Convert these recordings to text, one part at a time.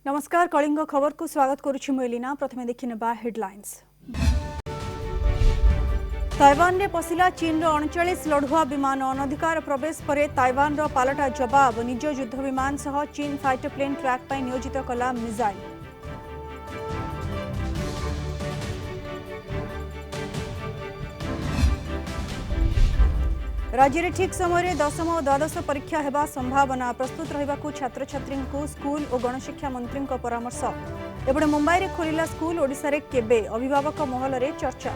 नमस्कार कलिंग खबर को स्वागत करुछि मुलिना। प्रथमे देखिनेबा हेडलाइंस। ताइवान रे पसिला चीन रो 39 लढुआ विमान अनधिकार प्रवेश पर ताइवान रो पालटा जवाब। निज युद्ध विमान सह चीन फाइटर प्लेन ट्रैक पर नियोजित कला मिसाइल। राज्य में ठीक समय दशम और द्वादश परीक्षा हेबा संभावना। प्रस्तुत रहिबाकु छात्र छात्री को स्कूल और गणशिक्षा मंत्री परामर्श। एपटे मुंबई में खोलिला स्कूल ओडिशा रे केबे अभिभावक महल रे चर्चा।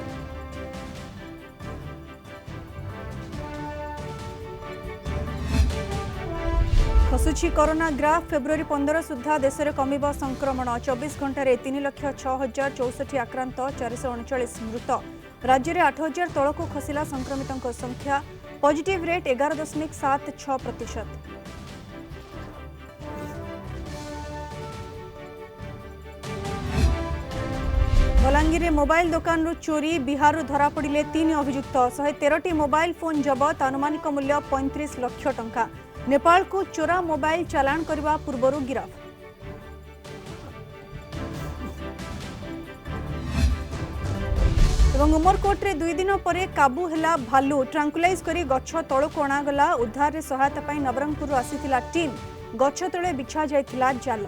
खसुची कोरोना ग्राफ। फेब्रुआरी 15 सुधा देश में कमिब संक्रमण। 24 घंटे 3,06,064 आक्रांत, 439 मृत। राज्य में 8,000 तलक खसला संक्रमितों संख्या। Positive rate 11.76%। बलांगीर मोबाइल दुकान रू चोरी। बिहार धरा पड़े 3 अभियुक्त। 113टी मोबाइल फोन जबत। अनुमानिक मूल्य 35 लाख टंका। नेपाल को चोरा मोबाइल चालान करने पूर्व गिरफ। उमरकोट रे 2 दिन पर काबू हैला भालू। ट्रांकुलाइज करी गछ तलक अणागला। उद्धार सहायता पाई नवरंगपुर आसीथिला टीम। गछ तले बिछा जायथिला जाल।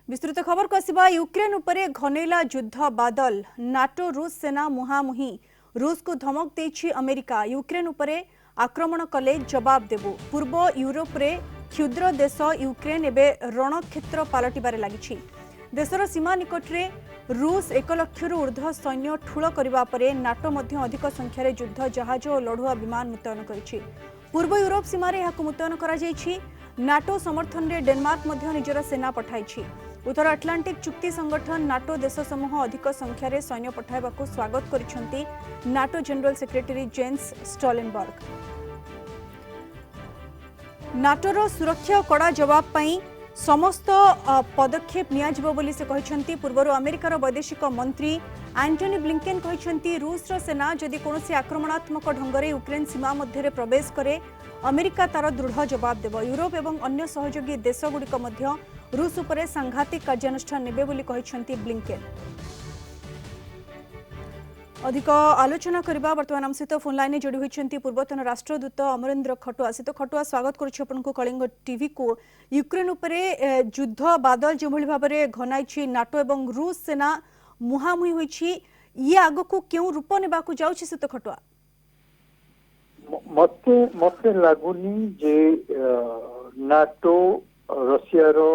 विस्तृत खबर को आसिबा। यूक्रेन उपरे घनेला युद्ध बादल। नाटो रूस सेना मुहामुही। रूस को धमक देछि अमेरिका। यूक्रेन उपरे आक्रमण कले जवाब देबु। पूर्व यूरोप रे क्षुद्र देश यूक्रेन एबे रणक्षेत्र पालटिबारे लागिछि। देशर सीमा निकट रे रूस 1 लाख ऊर्ध्व सैन्य ठूल करबा परे नाटो मध्य अधिक संख्यार युद्ध जहाज और लढुआ विमान मुतयन करिछि। पूर्व यूरोप सीमा रे याकु मुतयन करा जायछि। नाटो समर्थन रे डेनमार्क मध्य निजर सेना पठाइछि। उत्तर आटलांटिक चुक्ति संगठन नाटो देश समूह अधिक संख्यार सैन्य पठाइबाकु स्वागत करिसेंति NATO general secretary Jens Stoltenberg. नाटोर सुरक्षा कड़ा जवाब पाई समस्त पदक्षेप नियाजिबो बोली से कहिसेंति। पूर्वर अमेरिकार वैदेशिक मंत्री एंटनी ब्लिंकेन कहिसेंति रूसर सेना जदि कोनोसी आक्रमणात्मक ढंगरे यूक्रेन सीमा मध्य प्रवेश करे अमेरिका तार दृढ़ जवाब देव। यूरोप एवं अन्य सहयोगी देशगुड़िक मध्य रूस उपरे सांघातिक कार्यानुष्ठान नेबे बोली कहिसेंति ब्लिंकेन। अधिक आलोचना करबा वर्तमान आम सहित फोन लाइन जोड़ी होइछंती पूर्वतन राष्ट्रदूत अमरेंद्र खटुआ। सित खटुआ स्वागत करूछि आपनको कलिंग टीवी को। यूक्रेन उपरे युद्ध बादल जो भली भाबरे घनाइछि नाटो एवं रूस सेना मुहामुही होइछि। ये आगो को केउ रूप नेबाकू जाउछि सित खटुआ? मते लागुनी जे नाटो रशिया रो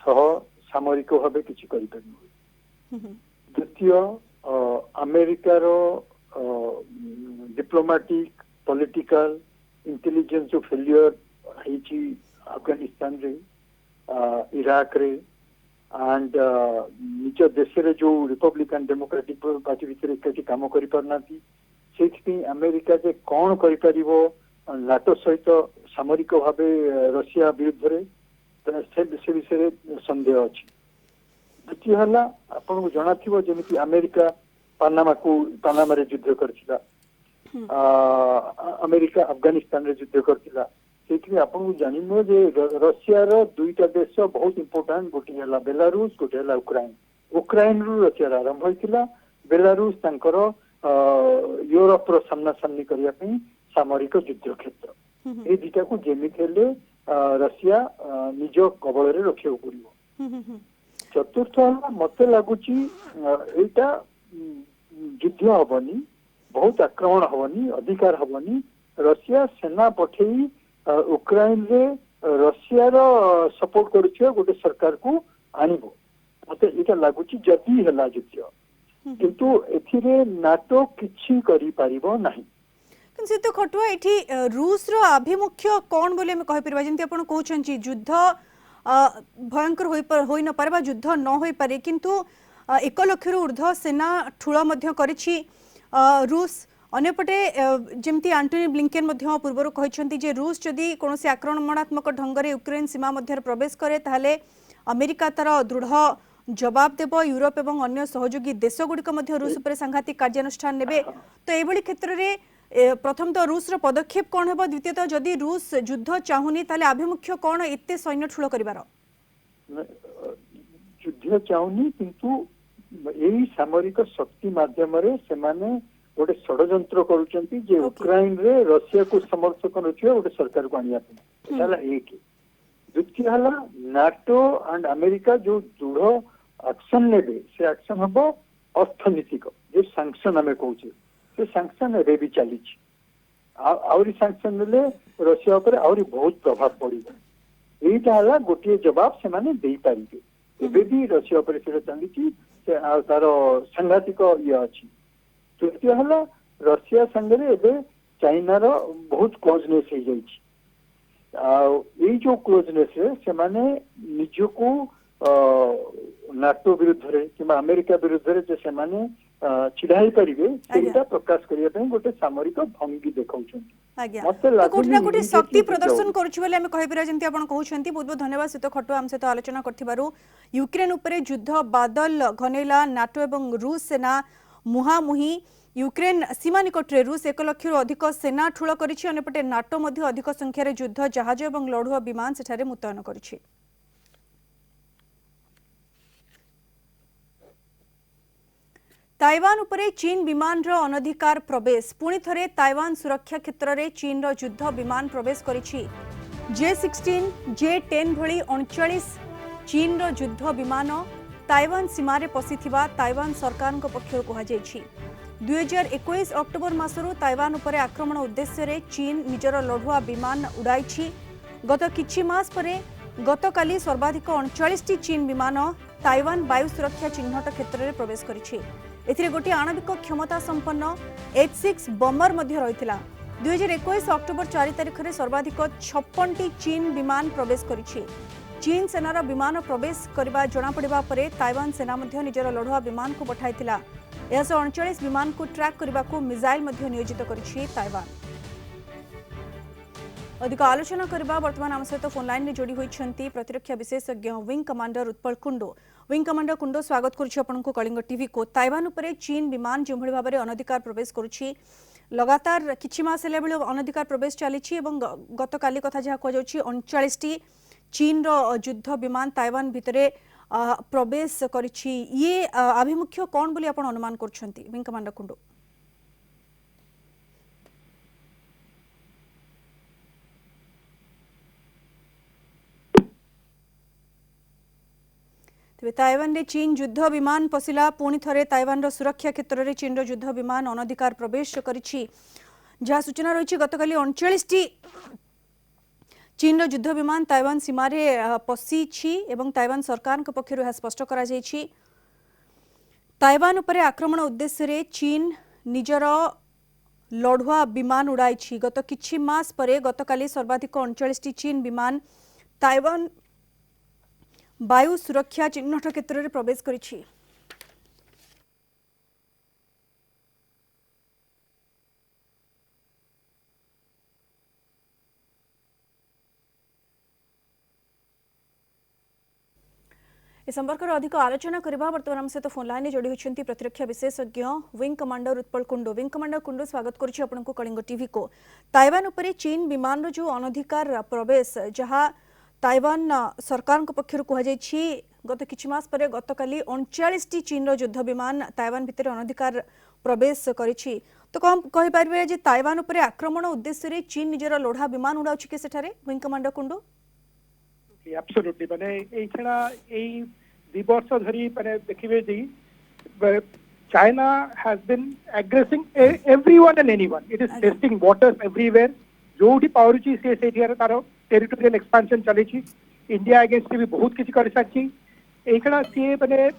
सह सामरिक भावे किछि करि परिबो। द्वितीय अमेरिकार डिप्लोमेटिक पॉलिटिकल इंटेलिजेंस जो फेलियर है अफगानिस्तान रे इराक रे एंड निज देश रे जो रिपब्लिकन डेमोक्रेटिक पार्टी भितर एकाठी काम करि परनाती से अमेरिका जे कौन करि परिबो नाटो सहित सामरिक भावे रशिया विरुद्ध रे से विषय संदेह अछि। द्वितीय हला आपन को जणा थिबो जेमिति अमेरिका पानामा रे युद्ध करथिला। अमेरिका अफगानिस्तान रे युद्ध करथिला। सेठी आपन को जानिनो जे रशिया रो दुईटा देश बहुत इंपोर्टेंट गोटी हला बेलारूस गोटी हला उक्रेन। उक्रेन रु रशिया आरंभ होइतिला। बेलारूस तांकर यूरोप रो सामना सामनी करिया पई सामरिक युद्ध क्षेत्र। ए दिटा को जेमिति हेले रशिया निज कबल रे रखियो पड़िबो। चतुर्थ मत लगुची एटा युद्ध हबनी बहुत आक्रमण हबनी अधिकार हबनी। रशिया सेना पठेई उक्रेन रे रशिया रो सपोर्ट करूछ गोटे सरकार को आनिबो। मते एटा लागुची जदी हला युद्ध किंतु एथिरे नाटो किछि करि पारिबो नाही। किंतु खटुआ एठी रूस रो अभिमुख्य कोन बोले हम कहि परबा जेंति आपण कहउछन छी युद्ध भयंकर होई न पारे युद्ध न होई पारे किंतु 1 लाख ऊर्ध्व सेना ठूल मध्य करिछि रूस। अन्यपटे जेमती एंटनी ब्लिंकेन मध्य पूर्व कहते जे रूस जदि कौन आक्रमणात्मक ढंग से यूक्रेन सीमा मध्य प्रवेश करे ताहले अमेरिका तार दृढ़ जवाब देव यूरोप एवं अन्य सहयोगी देशगुड़िक रूस उपर सांघातिक कार्यानुष्ठान नेबे तो एभली क्षेत्र में प्रथम तो रूस पदक्षेप कौन है द्वितीय तो जदि रूस युद्ध चाहूनी ताले आभिमुख्य कौन एते सैन्य ठूल करिवार युद्ध चाहूनी किंतु यही सामरिक शक्ति माध्यम गोटे षड्यंत्र करुचंती जे यूक्रेन रे रशिया को समर्थक नथियो गोटे सरकार को आनिया एक द्वितीय है नाटो एंड अमेरिका जो दृढ़ एक्शन नेबे से एक्शन हम अर्थनीतिक जो सैंक्शन आम कहे से सैंक्शन एवं भी चली आहरी सैंक्शन ने रशिया उपर आहरी बहुत प्रभाव पड़ो यहीटा गोटे जवाब से माने दे पारिबे एबे भी रशिया उपर से चली तार सांघातिक ये अच्छी तृतीय है रशिया संगे एवं चाइनार बहुत क्लोजनेस हो जाइए जो क्लोजनेस से माने निजको नाटो विरुद्ध कि अमेरिका विरुद्ध जे से माने छिड़ाई पारिबे सेटा प्रकाश करिया पई गोटे सामरिक भंगी देखाउछन्ती मते लागु शक्ति प्रदर्शन करूछि बोले हम कहिबरा जंती आपण कहउछन्ती बहुत बहुत धन्यवाद सित खटुआ हम सहित आलोचना करथिबारु यूक्रेन उपरे युद्ध बादल घनेला नाटो एवं रूस सेना मुहामुही यूक्रेन सीमा निकटरे रूस 1 लाख अधिक सेना ठूल करिछि अनेपटे नाटो मध्य अधिक संख्यार युद्ध जहाज एवं लढुआ विमान सेठारे मुतयन करिछि। ताइवान उपरे चीन विमान रो अनधिकार प्रवेश पुणी थरे ताइवान सुरक्षा क्षेत्र में चीन रो युद्ध विमान प्रवेश करिछि J-16 J-10 भली 39 चीन रो युद्ध विमान ताइवान सीमारे पशिथिबा ताइवान सरकार पक्षर कहुछि 2021 अक्टोबर मासरू ताइवान उपरे आक्रमण उद्देश्य रे चीन निजर लढुआ विमान उड़ाई गत किछि मास परे गतकाली सर्वाधिक 39 चीन विमान ताइवान वायु सुरक्षा चिन्हट क्षेत्र में प्रवेश करिछि एथिरे गोटे आणविक क्षमता संपन्न H-6 बमर मध्य रहिथिला 2021 अक्टोबर 4 तारिख में सर्वाधिक 56 चीन विमान प्रवेश करिछि चीन सेनार विमान प्रवेश करबा जणा पड़िबा परे ताइवान सेना मध्य निजर लढुआ विमान को पठाइथिला यह 39 विमान को ट्रैक करने को मिसाइल मध्य नियोजित करिछि ताइवान। अधिक आलोचना करबा वर्तमान आम सहित फोन लाइन में जोड़ी होइछन्ती प्रतिरक्षा विशेषज्ञ wing commander Utpal Kundu wing commander Kundu स्वागत करुछि आपनको कलिंग टीवी को ताइवान उपरे चीन विमान जो भली भाबरे अनधिकार प्रवेश करुछि लगातार किछि मास हेले बेले अनधिकार प्रवेश चलीछि एवं गतकाली कथा जहा को जाउछि 39 चीन रो युद्ध विमान ताइवान भितरे प्रवेश करिछि ये आभिमुख्य कौन बोली आपण अनुमान करछन्ती विंग कमांडर कुंडो तेबे ताइवान रे चीन युद्ध विमान पसिला पुणी थरे ताइवान रो सुरक्षा क्षेत्र में चीन रो युद्ध विमान अनधिकार प्रवेश करिछि जहाँ सूचना रही गतकाली 39 चीन रो युद्ध विमान ताइवान सीमारे पशिछि एवं ताइवान सरकार के पक्षरु यह स्पष्ट करा जायछि ताइवान उपरे आक्रमण उद्देश्य रे चीन निजर लढुआ विमान उड़ाई गत किछि मास परे गतकाली सर्वाधिक 39 चीन विमान ताइवान वायु सुरक्षा चिन्हट क्षेत्र में प्रवेश करिछि इस संपर्क में अधिक आलोचना करबा वर्तमान हम सहित फोन लाइन जोड़ी होइछन्ती प्रतिरक्षा विशेषज्ञ wing commander Utpal Kundu wing commander Kundu स्वागत करुछि आपनको कलिंग टीवी को ताइवान उपरे चीन विमान रो जो अनधिकार प्रवेश जहाँ ताइवान सरकार पक्षर कहुछि गत किछि मास परे गतकाली 39 चीन रो युद्ध विमान ताइवान भितर अनधिकार प्रवेश करिछि तो कम कहि पारबे जे ताइवान उपरे आक्रमण उद्देश्य रे चीन निजर लोढ़ा विमान उड़ाउछि के सेठारे विंग कमांडर कुंडो एब्सोल्युटली माने एछना एई 2 वर्ष धरी माने देखिबे जी China has been aggressing everyone and anyone. It is testing waters everywhere. जोठी पावरुची से सेठियार तारो टेरिटोरियल एक्सपेंशन चलीछि इंडिया अगेंस्ट भी बहुत किछि कर साछि एखना से माने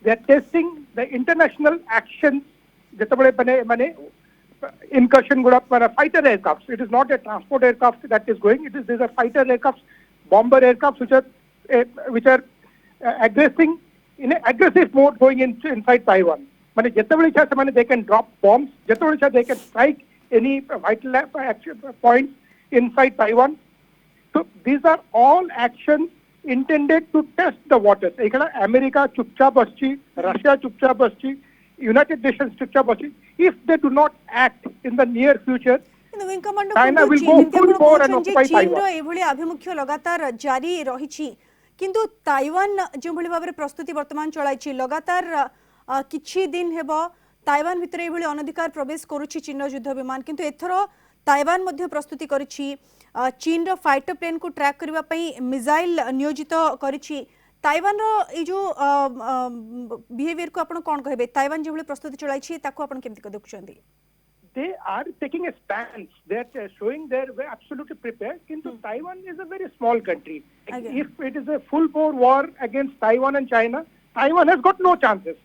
they are testing the international action जतबळे माने incursion गुड़ा माने fighter aircraft it is not a transport aircraft that is going it is these are fighter aircraft bomber aircraft which are aggressing in an aggressive mode going inside Taiwan माने जतबळे छा माने they can drop bombs जतबळे छा they can strike any vital points inside Taiwan. So these are all actions intended to test the waters. एखना America चुपचाप बसची, Russia चुपचाप बसची, United Nations चुपचाप बसची. If they do not act in the near future, China will go full bore and occupy Taiwan. एभଳି आभिमुख्य लगातार जारी रहिछि किंतु ताइवान जो भଳି भाबरे प्रस्तुति वर्तमान चलाइछि लगातार किछि दिन हेबो ताइवान भितर एभଳି अनधिकार प्रवेश करूछि चीन युद्ध विमान किंतु एथरो ताइवान मध्य प्रस्तुति करिछि चीन रो फाइटर प्लेन को ट्रैक करबा पई मिसाइल नियोजित करिछि ताइवान रो ए जो बिहेवियर को आपण कोन कहबे ताइवान जे भଳି प्रस्तुति चलाइछि ताको आपण केमति देखुछन्ती they are taking a stance. They are showing they're absolutely prepared. Kintu Taiwan is a very small country. If it is a full-bore war against Taiwan and China, Taiwan has got no chances.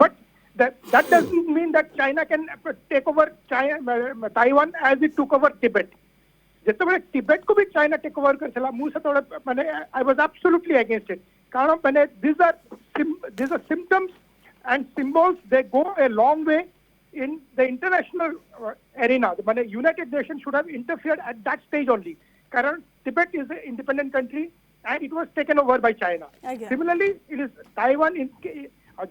But that doesn't mean that China can take over Taiwan as it took over Tibet. जेतेबेले Tibet को भी China take over करथला मु सेतोले माने I was absolutely against it. कारण माने these are symptoms and symbols. They go a long way in the international arena. The United Nations should have interfered at that stage only. Karan Tibet is an independent country and it was taken over by China. Similarly, it is Taiwan.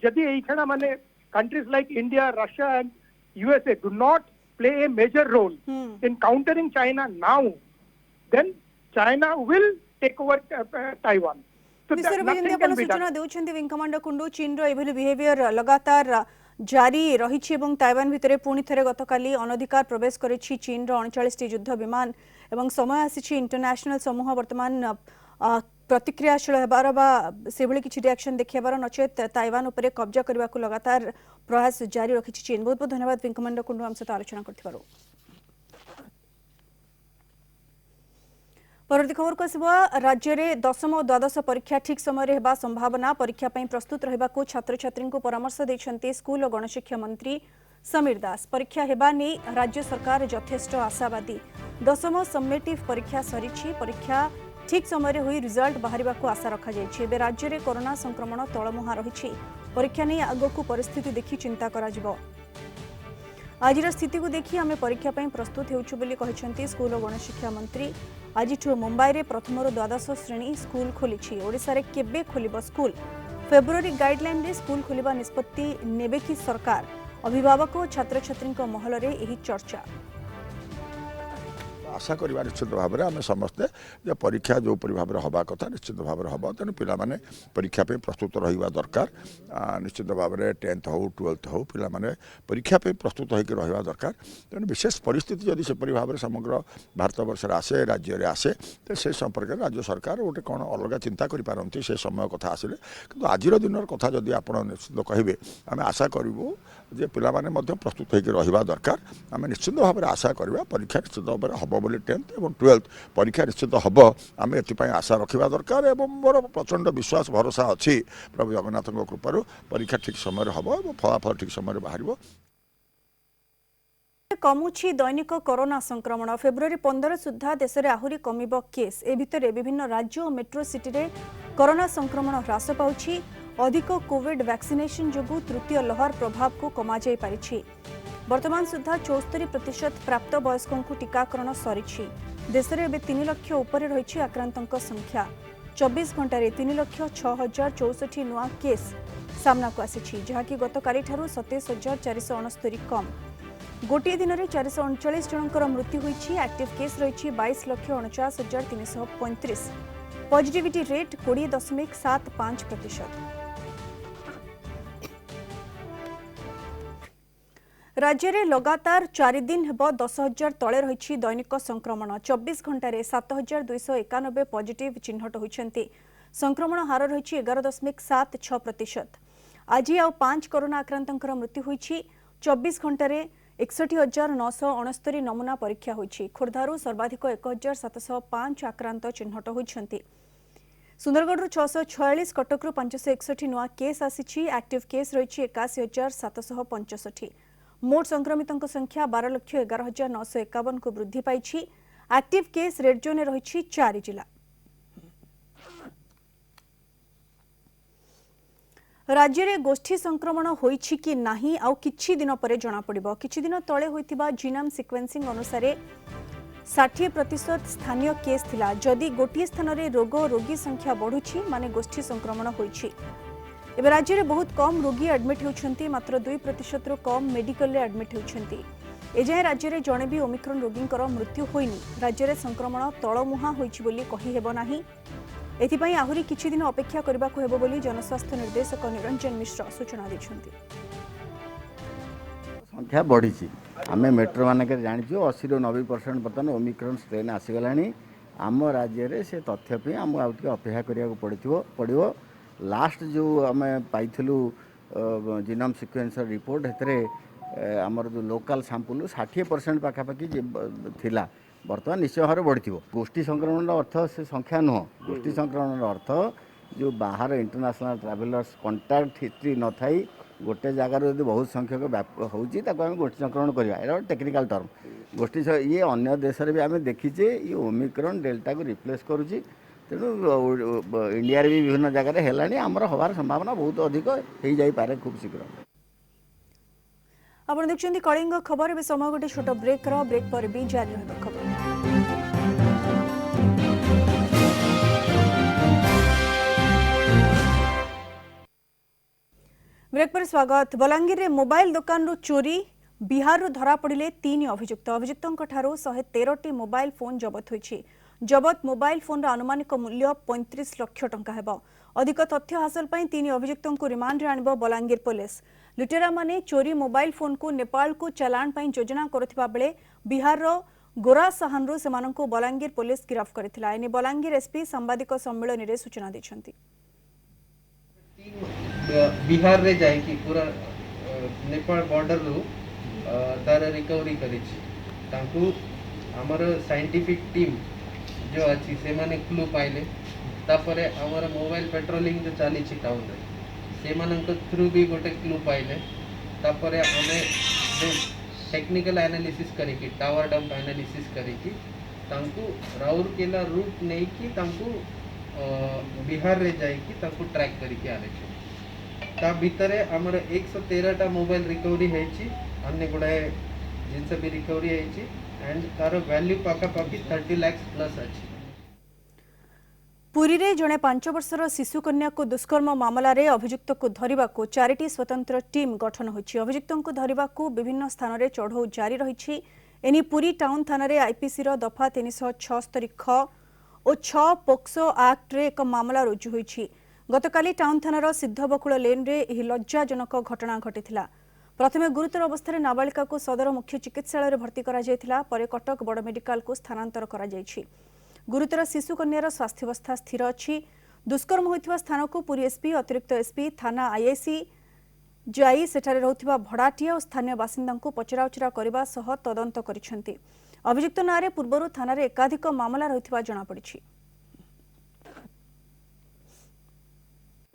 Jadi eikhana mane countries like India, Russia, and USA do not play a major role in countering China now. Then China will take over Taiwan. So nothing can be done. देउछन्ती wing commander Kundu चीन रो एभली behaviour लगातार जारी रही और Taiwan भितर पुणी थे गतकाली अनधिकार प्रवेश करिछि चीन रो 39 युद्ध विमान एवं समय आसी इंटरनेशनल समूह वर्तमान प्रतिक्रियाशील हेबार बा से भली किछि रिएक्शन देखेबार नचेत ताइवान उपरे कब्जा करबा को लगातार प्रयास जारी रखिछि चीन बहुत बहुत धन्यवाद विंग कमांडर कुंडू हम सहित आलोचना करथिबारो परवर्ती खबर को आसब राज्य में दशम और द्वादश परीक्षा ठीक समय होगा संभावना परीक्षा पर प्रस्तुत रहा छात्र छात्री को परामर्श देते स्कूल और गणशिक्षा मंत्री समीर दास परीक्षा हेबा नहीं राज्य सरकार यथेष्ट आशावादी दशम सम्मेटिव परीक्षा सरी परीक्षा ठीक समय हुई रिजल्ट बाहर को आशा रखा जाए राज्य में कोरोना संक्रमण तलमुहा रही परीक्षा नहीं आग को परिस्थिति देखि चिंता करा आज स्थिति को देखि आम परीक्षा प्रस्तुत होती स्कूल और गणशिक्षा मंत्री आज मुंबई में प्रथम द्वादश श्रेणी स्कूल खोली ओडिशा रे केबे खोलिबो स्कूल फेब्रुआरी गाइडलाइन रे स्कूल खोलिबा निष्पत्ति नेबे कि सरकार अभिभावक और छात्र छात्री महल रे एही चर्चा आशा करवा निश्चित भाव में आम समस्ते जो परीक्षा जो भाव में हवा कथा निश्चित भाव में हम तेणु पिला परीक्षा पे प्रस्तुत रहा दरकार निश्चित भाव में 10th हो 12th हो पिला परीक्षा पे प्रस्तुत होकर रहा दरकार तेणु विशेष परिस्थिति जदि सेपरी भाव में समग्र भारत वर्ष आसे राज्य में आसे तो से संपर्क में राज्य सरकार गोटे कौन अलग चिंता करपारती से समय कथा आसिले कि आज दिन कथा जदि आप निश्चित कहे आम आशा करूँ जे पिला प्रस्तुत होकर रहा दरकार आम निश्चित भाव में आशा करवा परीक्षा निश्चित भाव में हम बोली 10th और 12th परीक्षा निश्चित हम आम एपाई आशा रखा दरकार और मोर प्रचंड विश्वास भरोसा अच्छी प्रभु जगन्नाथ कृपार परीक्षा ठीक समय हम और फलाफल ठीक समय बाहर कमुछि दैनिक कोरोना संक्रमण फेब्रुआरी 15 सुधा देश में आहुरी कमिब केस ए भितर विभिन्न राज्य और मेट्रो सिटी रे कोरोना संक्रमण ह्रास पाउछि अधिक कोविड वैक्सीनेशन जोगु तृतीय लहर प्रभाव को कमा जाई पारिछि वर्तमान सुधा 74% प्राप्त वयस्कों को टीकाकरण सरी देश में एवं 3 लाख उपर रही आक्रांतों संख्या 24 घंटे 3,06,064 नुआ केस सामना को आसी जहाँकि गतकाली 27,469 कम गोटे दिन में 439 जनकर मृत्यु होती एक्टिव केस रही 22,49,335 पॉजिटिविटी रेट 20.75%। राज्य में लगातार 4 दिन हेब 10,000 तले रही दैनिक संक्रमण 24 घंटे 7,291 पॉजिटिव चिन्हट होती संक्रमण हार रही 11.76%। आज आउ 5 कोरोना आक्रांतों मृत्यु होती 24 घंटे 61,969 नमूना परीक्षा होती खोर्धारू सर्वाधिक 1,705 आक्रांत चिन्हट होती सुंदरगढ़ 646 कटकू 561 नुआ केस आसी एक्टिव केस रही 81,765 मोट संक्रमितों संख्या 12,11,951 को वृद्धि पाई एक्टिव केस रेड जोन रही 4 जिला राज्य में गोष्ठी संक्रमण होइछि कि नाही आउ किछि दिन परे जना पड़िबो किछि दिन तळे होइतिबा जीनोम सिक्वेन्सिंग अनुसार 60% स्थानीय केस थिला। जदि गोटे स्थान में रोग रोगी संख्या बढ़ुछि माने गोष्ठी संक्रमण होइछि। एबे राज्य में बहुत कम रोगी एडमिट होउछंती, मात्र 2% रु कम मेडिकल रे एडमिट होउछंती। एजाए राज्य में जड़े भी ओमिक्रॉन रोगींकर मृत्यु होइनी। राज्य में संक्रमण तलमुहा होइछि बोली कहि हेबो नाही। एथिपाई आहुरी किछि दिन अपेक्षा करबाको हेबो बोली जनस्वास्थ्य निर्देशक निरंजन मिश्र सूचना दैछंती। संख्या बढ़ी आम मेट्रो मानक जाचु 80 ରୁ 90% बर्तमान ओमिक्रॉन स्ट्रेन आसीगला। आम राज्य में से तथ्य पे आम आउ अपेक्षा करा पड़ो। लास्ट जो आम पाइलु जीनोम सिक्वेन्सर रिपोर्ट आमर जो लोकल सैंपल 60% पाखापाखि थिला, बर्तमान निश्चय भाव बढ़ी। गोष्ठी संक्रमण अर्थ से संख्या नुह। गोष्ठी संक्रमण अर्थ जो बाहर इंटरनेशनल ट्रावेलर्स कंटाक्ट हिस्ट्री न थाई गोटे जगार यदि बहुत संख्यक होची गोष्ठी संक्रमण करवा, ये टेक्निकल टर्म। गोष्ठी ये अन्य देश में भी आम देखीचे ये ओमिक्रॉन डेल्टा को रिप्लेस करुच्ची। तेणु इंडिया भी विभिन्न जगह है आमर हबार संभावना बहुत अधिक हो जाए खूब शीघ्र। आप देखते कलिंग खबर। ए समय गोटे छोट ब्रेक पर भी जारी रहा खबर। ब्रेक पर स्वागत। बलांगीर रे मोबाइल दुकान चोरी, बिहार रू धरा पड़िले 3 अभियुक्त। अभियुक्तों 113टी मोबाइल फोन जबत होइछि। जबत मोबाइल फोन अनुमानिक मूल्य 35 लाख टंका हेबो। अधिक तथ्य हासिल पई 3 अभियुक्तों को रिमांड रे आनिबो बलांगीर पुलिस। लुटेरा माने चोरी मोबाइल फोन को नेपाल को चालान पई योजना करथिबा बेले बिहार रो गोरा साहानरू सेमानंको बलांगीर पुलिस गिरफ्त करथिला। एने बलांगीर एसपी सांबादिक सम्मेलन रे सूचना दैछंती। बिहार रे जाए कि पूरा नेपाल बॉर्डर रू तार रिकवरी करिछि। तांकु हमर साइंटिफिक टीम जो अछि से माने क्लू पाइले। तापरे हमर मोबाइल पेट्रोलिंग जो चली छि टाउन रे से मानक थ्रू भी गोटे क्लू पाइले। तापरे हमें जो टेक्निकल एनालिसिस करिकि टावर डंप एनालिसिस करिकि तांकु राउरकेला रूट नै कि तांकु बिहार रे जाए कि तांकु ट्रैक करिकि आले छि। ता भितरे हमर 113टा मोबाइल रिकवरी हेछि। अन्य गुडाए जिनसे भी रिकवरी हेछि एंड तार वैल्यू पाका पाकी 30 लाख प्लस अछि। पुरी रे जणे 5 वर्षर शिशु कन्या को दुष्कर्म मामला रे अभियुक्त को धरिबा को 4टी स्वतंत्र टीम गठन होछि। अभियुक्तों को धरिबा को विभिन्न स्थान रे चढ़ौ जारी रहिछि। एनी पुरी टाउन थाना रे आईपीसी रो दफा 376 ख और 6 पोक्सो एक्ट रे एक मामला रुजु होइछि। गतकाली टाउन थानार सिद्धबकुल लेन रे एही लज्जाजनक घटना घटिथिला। प्रथमे गुरुतर अवस्था नाबालिका को सदर मुख्य चिकित्सालय रे भर्ती करा जायथिला, परे कटक बड़ मेडिकल को स्थानांतर करा जायछि। गुरुतर शिशु कन्यार स्वास्थ्यावस्था स्थिर अछि। दुष्कर्म होइथिबा स्थान को पुरी एसपी, अतिरिक्त एसपी, थाना आईआईसी जाई सेठारे रहउथिबा भड़ाटिया और स्थानीय बासिंदा को पचराउचरा करबा सह तदंत करिसेंती। अभियुक्त नारे पूर्वरु थानारे एकाधिक मामला रहिथिबा जणा पड़िछि।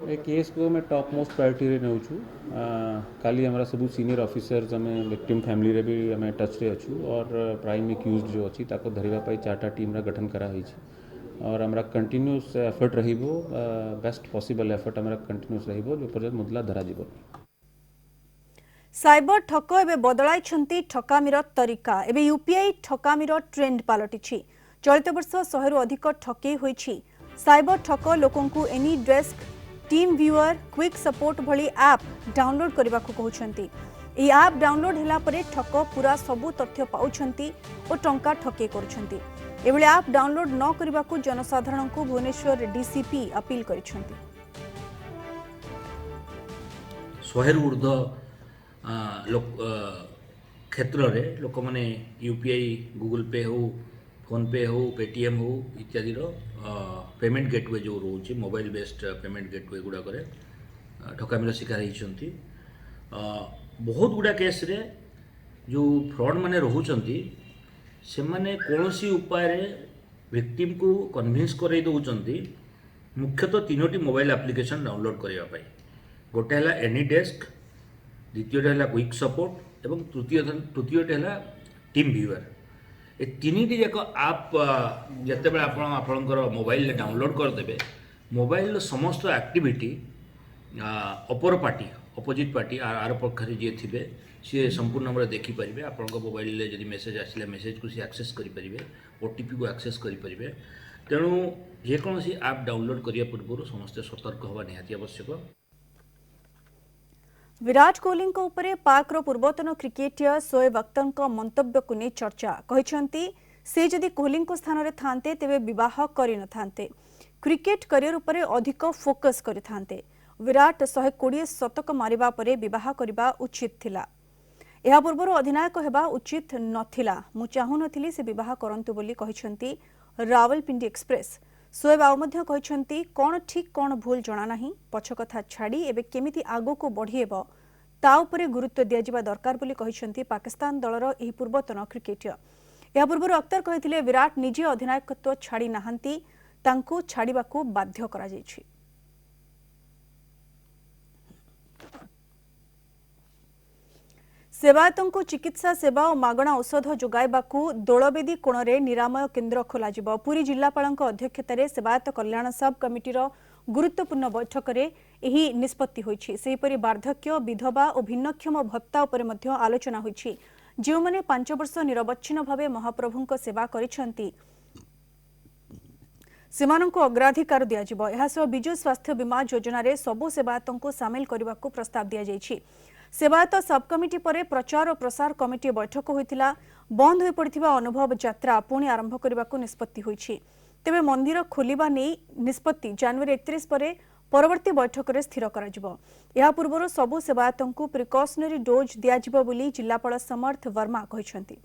ए केस को मैं टॉप मोस्ट प्रायोरिटी रे नेउछु। काली हमरा सब सीनियर ऑफिसर्स हमें विक्टिम फैमिली रे भी हमें टच रे अछु और प्राइम एक्यूज्ड जो अछि ताको धरिबा पई 4टा टीम रा गठन करा होइछि और हमरा कंटिन्यूअस एफर्ट रहिबो। बेस्ट पॉसिबल एफर्ट हमरा कंटिन्यूअस रहिबो जो पर्यंत मुदला धरा जिवो। साइबर ठक एबे बदलाइछंती ठकामीर तरीका। एबे यूपीआई ठकामीर ट्रेंड पालटिछि। चलित वर्ष 100 रु अधिक ठकेई होइछि। साइबर ठक लोकंकु any desk, team viewer, quick support भली ऐप डाउनलोड करने को कहउछंती। ए ऐप डाउनलोड होला परे ठक पूरा सबु तथ्य पाउछंती और टंका ठके करूछंती। एभली ऐप डाउनलोड न करने को जनसाधारण को भुवनेश्वर डीसीपी अपील करिछंती। 100 रु ऊर्ध्व क्षेत्र रे लोक माने यूपीआई, गूगल पे हो, फोन पे हो, पेटीएम हो इत्यादि पेमेंट गेटवे जो रोचे मोबाइल बेस्ड पेमेंट गेटवे गुड़ा करे ठकामीर शिकार होती। बहुत गुड़ा केस रे जो फ्रॉड माने रोचंती से माने कौनसी उपाय रे विक्टिम को कन्विंस करे दउचंती। मुख्यतः 3टी मोबाइल एप्लिकेशन डाउनलोड करबा पई। गोटे हला एनी डेस्क, द्वितीयटा हला क्विक सपोर्ट एवं तृतीयटा हला टीम व्यूअर। ए 3टी जाक आप जिते बड़े आपणकर मोबाइल डाउनलोड करदे, मोबाइल समस्त एक्टिविटी अपर पार्टी अपोजिट पार्टी आर पक्षरे जी थे सी संपूर्ण भाव देखिपारे आपण मोबाइल जब मेसेज आसला मेसेज को सी एक्सेस करेंगे ओटीपी को एक्सेस करेंगे तेणु जेकोसी आप डाउनलोड करने पूर्व समस्ते सतर्क हवा निहाती आवश्यक। विराट कोहली उपरे पाक्र पूर्वतन क्रिकेटर शोएब अख्तर मंतव्य को नहीं चर्चा कहते से जदि कोहली स्थान में थांते तेबे विवाह करि न थांते क्रिकेट करियर उपरे अधिक फोकस करिथांते विराट 120 शतक मारिबा परे विवाह करिबा उचित थिला एहा पूर्व अधिनायक हेबा उचित नथिला मु चाहू नथिली से विवाह करंतु बोली कहिसंती रावलपिंडी एक्सप्रेस। शोएब आउ मध्य कहिसंती कोन ठीक कोन भूल जणा नाही पछ कथा छाड़ी एबे केमिति आगो को बढ़िएबो ता उपरे गुरुत्व दिया जिबा दरकार बोली कहिसंती पाकिस्तान दलर एही पूर्वतन क्रिकेटर। एहा पूर्व अख्तर कहिथिले विराट निजे अधिनायकत्व छाड़ी नाहंती तांको छाड़िबाकू बाध्य करा जायछि। सेवायतों चिकित्सा सेवा और मागणा औषध जोगाइबाकू दोलबेदी कोणरे निरामय केन्द्र खोलाजिब। पुरी जिलापाल अध्यक्षतार सेवायत कल्याण सब कमिटीर गुरुत्वपूर्ण बैठक में यह निष्पत्ति होइछि। सेहिपरि वार्धक्य विधवा और भिन्नक्षम भत्ता उपरे मध्य आलोचना होइछि। जो माने 5 वर्ष निरवच्छिन्न भावे महाप्रभुंक सेवा करिसेंती सेमानंको अग्राधिकार दियाजिब। एहासह विजु स्वास्थ्य बीमा योजन सबु सेवायतों सामिल करने को प्रस्ताव दि जाइछि। सेवायत सब कमिटी पर प्रचार और प्रसार कमिटी बैठक होइतिला। बंद हो पड़िथिबा अनुभव यात्रा पुणी आरंभ करने को निष्पत्ति होइछि। तेबे मंदिर खोलिबा नै निष्पत्ति जनवरी 31 पर परवर्ती बैठक में स्थिर कराजिब। या पूर्व सबु सेवायतों प्रिकॉशनरी डोज दियाजिब बोली जिलापाल समर्थ वर्मा कहिसंती।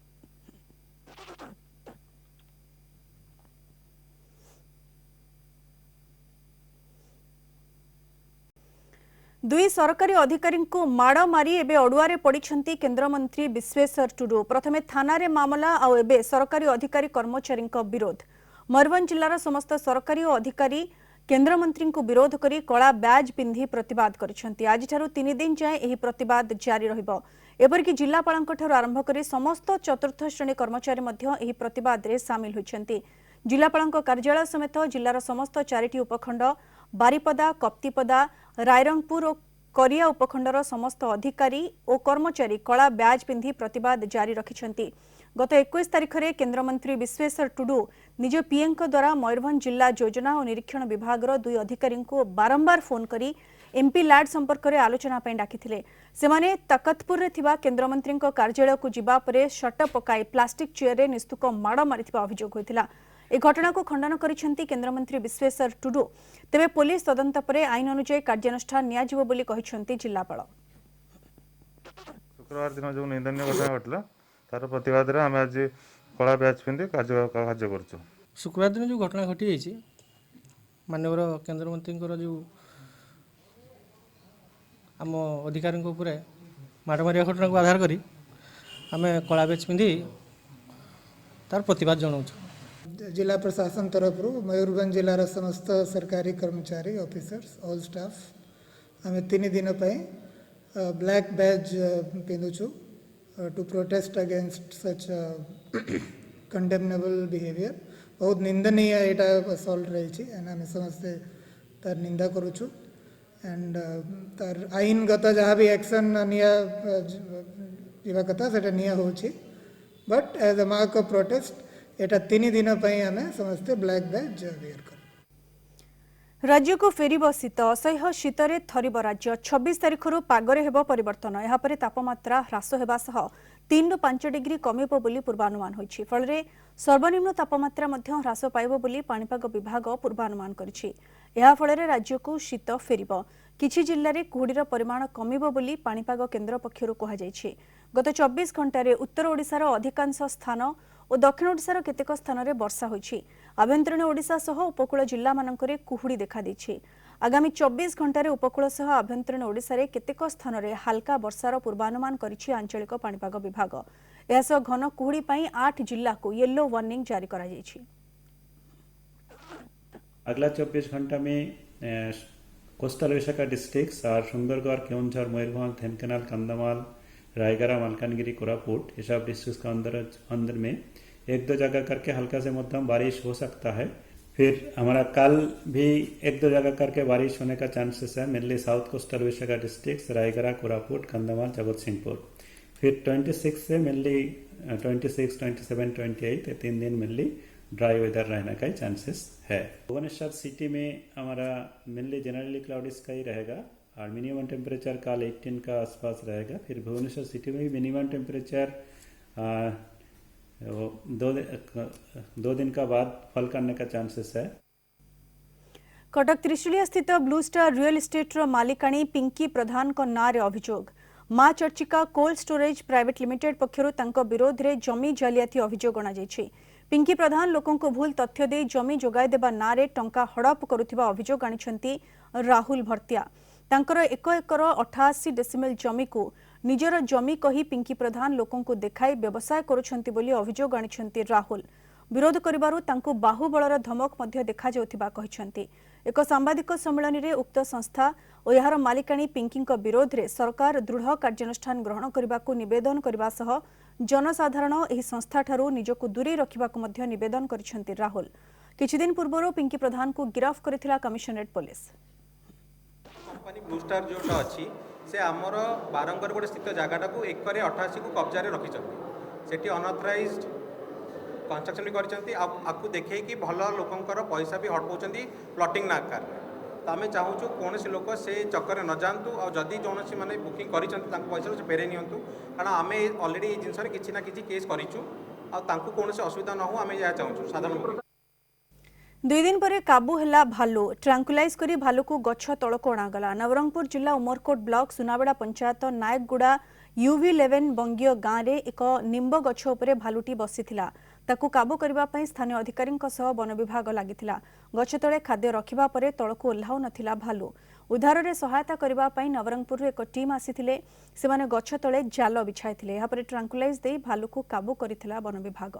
दुई सरकारी अधिकारी को माड़ मारी एबे अड़ुआरे पड़िछंती केन्द्रमंत्री विश्वेश्वर टुडू। प्रथमे थाना मामला आउ एबे सरकारी अधिकारी कर्मचारी विरोध। मयूरभंज जिलार समस्त सरकारी और अधिकारी केन्द्रमंत्री को विरोध करी कला बैज पिंधि प्रतिवाद करिसेंती। आज 3 दिन जाए यह प्रतिवाद जारी रहिबो। एपरिक जिलापाल आरंभ कर समस्त चतुर्थ श्रेणी कर्मचारी यह प्रतिवाद रे सामिल होइछंती। जिलापाल कार्यालय समेत जिलार समस्त 4टी उपखंड बारिपदा कप्तिपदा रायरंगपुर और करिया उपखंडर समस्त अधिकारी और कर्मचारी कला बैज पिंधि प्रतिवाद जारी रखिछंती। गत 21 तारिख में केन्द्रमंत्री विश्वेश्वर टुडू निज पीएम द्वारा मयूरभंज जिला योजना और निरीक्षण विभाग 2 अधिकारी को बारंबार फोन करी एमपी लैड संपर्क में आलोचना डाकिथिले। सेमाने तकतपुर रे थिबा केन्द्रमंत्री कार्यालय को जिबा परे शट पकाई प्लास्टिक चेयर रे निस्तुक माड़ मारिथिबा अभियोग होइतिला। ए घटना को खंडन करिसेंती केन्द्रमंत्री विश्वेश्वर टुडू। तेबे पुलिस तदंत पर आईन अनुसार कार्यानुष्ठान नियाजिबो बोली कहिसेंती जिलापाल। शुक्रवार दिन जो निंदनीय घटना घटला तार प्रतिवाद रे आमे आज कला बैच पिंधि कार्य करछु। शुक्रवार दिन जो घटना घटी जाइए माननीय केन्द्रमंत्री जो आम अधिकारी माड़ मारिया घटना को आधार करी आमे कला बैच पिंधि तार प्रतिवाद जनाऊँ। जिला प्रशासन तरफ मयूरभंज जिलार समस्त सरकारी कर्मचारी ऑफिसर्स ऑल स्टाफ आम 3 दिन ब्लैक बैज पिंधुचु to protest against such condemnable behaviour. बहुत निंदनीय यहाँ असल्ट रही एंड आम समस्ते तार निंदा करुचु एंड तार आईनगत जहाँ भी एक्शन निया कथा से निया होची but as a mark of protest एटा 3 दिन आम समस्ते ब्लैक बैज वेयर कर। राज्य को फेरिब शीत असह्य शीतरे थरिब राज्य। 26 तारिख पागरे हेब परिवर्तन। यापर तापमात्रा ह्रास होगा सह 3 ରୁ 5 डिग्री कमिब बोली पूर्वानुमान होइछि। फलरे सर्वनिम्न तापमात्रा मध्य ह्रास पाइब बोली पाणीपाग विभाग पूर्वानुमान करिछि। या फलरे राज्य को शीत फेरिब। किछि जिल्ला रे कुहुडीर परिमाण कमिब बोली पाणीपाग केन्द्र पक्षरु कहा जाइछि। गत 24 घंटारे उत्तर ओडिशार अधिकांश स्थान और दक्षिण ओडिशार केतेक स्थान में वर्षा होइछि। आभ्यंतरीण ओडिशा सह उपकूल जिला मानकरे कुहुडी देखा देछि। आगामी 24 घंटारे उपकूल सह आभ्यंतरीण ओडिशा रे केतेक स्थान में हल्का वर्षार पूर्वानुमान करिछि आंचलिक पाणीपाग विभाग। एहासह घन कुहुडी पई 8 जिल्ला को येलो वार्निंग जारी करा जाइछि। अगला 24 घंटा में कोस्टल विशाखा डिस्ट्रिक्ट्स और सुंदरगढ़ केउंझर मयूरभंज ढेंकानाल कंधमाल रायगढ़ मालकानगिरी कोरापुट ये सब डिस्ट्रिक्ट का अंदर में 1-2 जगह करके हल्का से मध्यम बारिश हो सकता है। फिर हमारा कल भी 1-2 जगह करके बारिश होने का चांसेस है, mainly south coastal Vishakha district Raigarh, Koraput, Kandhamal, Jagatsinghpur. फिर 26 से मेनली 26, 27, 28 ये 3 दिन मेनली ड्राई वेदर रहने का ही चांसेस है। भुवनेश्वर सिटी में हमारा मेनली जनरली क्लाउडी स्काई रहेगा और मिनिमम टेम्परेचर कल 18 का आसपास रहेगा। फिर भुवनेश्वर सिटी में भी मिनिमम टेम्परेचर 2 दिन का बाद फल करने का चांसेस है। कटक त्रिशूलिया स्थित ब्लू स्टार रियल एस्टेट मालिकाणी पिंकी प्रधान को नाँ रे अभियोग। Maa Charchika cold storage private limited पक्षरु तांको विरोध रे जमी जालियाती अभियोग अणाଯାଇଛି। पिंकी प्रधान लोकों को भूल तथ्य दे जमी जोगाई देबा नाँ रे टंका हड़प करुथिबा अभियोग आनिछंती राहुल भर्तिया। तांकर 1 एकर 88 डेसिमेल जमी को निजर जमी कही पिंकी प्रधान लोकों को देखाई व्यवसाय करुछंती बोली अभियोग आनिछंती राहुल। विरोध करिबारु तांको बाहुबलर धमक मध्य देखा जाउथिबा कहिछंती। एक सांबादिक सम्मेलन में उक्त संस्था और यार मालिकाणी पिंकी विरोध में सरकार दृढ़ कार्यानुष्ठान ग्रहण करने को निवेदन करने सह जनसाधारण एही संस्था ठारू निजको दूरे रखा निवेदन करिसेंती राहुल। किछि दिन पूर्व पिंकी प्रधान को गिरफ्त करथिला commissionerate police. Company blue star जोटा अच्छी से आमर बारंगर गोटे स्थित जगटा को 1 एकर 88 को कब्जा रखिंट से अनअथराइज्ड कंस्ट्रक्शन भी कर देखे कि भल लोकंर पैसा भी हड़पाऊँ प्लॉटिंग नाकार। तो आम चाहूँ कौन लोक से चक्कर न जातु और जदि कौन मैंने बुकिंग कर पैसा से फेरे नियंतु कारण आम अलरेडी जिनस किसी ना कि केस करूँ कौन असुविधा न हो आम यह चाहूँ साधारण। 2 दिन पर काबू हैला भालू। ट्रांकुलाइज करी भालू को गछ तलक अणागला। नवरंगपुर जिला उमरकोट ब्लॉक सुनाबेड़ा पंचायत नायकगुड़ा UV11 बंगीय गाँव में एक निम्ब गछ उपरे भालूटी बसीथिला। ताकू काबू करबा पई स्थानीय अधिकारींक सह वन विभाग लागिथिला। गछ तले खाद्य रखिबा परे तलकू ओह्लाउ नथिला भालू। उद्धार रे सहायता करबा पई नवरंगपुर एक टीम आसीथिले। सेमाने गछ तले जाल बिछाइथिले। यहाँ पर ट्रांकुलाइज दे भालू को काबू करिथिला वन विभाग।